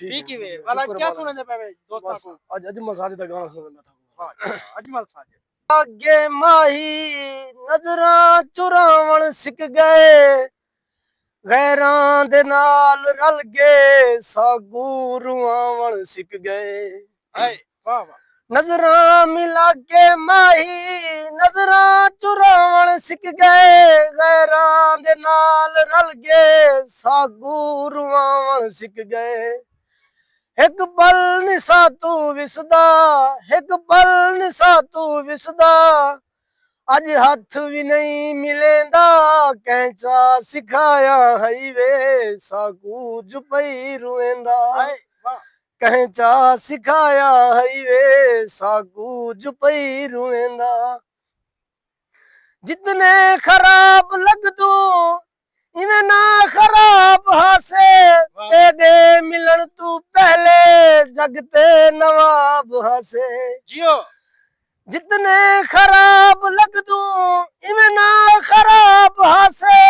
ठीक ठीक ही है वे जी, वाला शुक्र क्या मालिक। सुने दे पे दोस्तों बस को आज अजमल साजिद का गाना सुनना था। वाह अजमल साजिद आगे माही नजरां चुरावण सिक गए गैरां दे नाल रल गए सागू रुआवण सिक गए है वाह वाह नजरां मिला के माही नजरां चुरावण सिक गए गैरां दे नाल रल गए सागू रुआवण सिक गए एक पल निसा तू विसदा एक पल निसा तू विसदा अज हथ भी नहीं मिलेंदा कैंचा सिखाया हई वे साकू जुपई रुएंदा है वाह कैंचा सिखाया हई वे साकू जुपई रुएंदा जितने खराब लग तू इवें ना खराब हासे तेरे मिलन तू पहले जगते नवाब हासे जियो जितने खराब लग तू इवें ना खराब हासे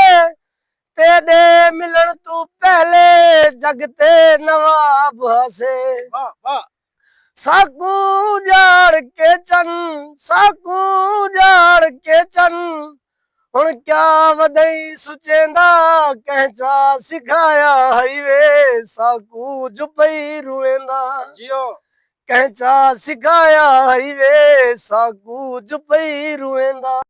तेरे मिलन तू पहले जगते नवाब हासे वाह वाह साकू जाड़ के चन साकू जाड़ के चन हुण क्या वदई सुचेंदा कैंचा सिखाया हई वे साकू जुपई रुएंदा जियो कैंचा सिखाया हई वे साकू जुपई रुएंदा।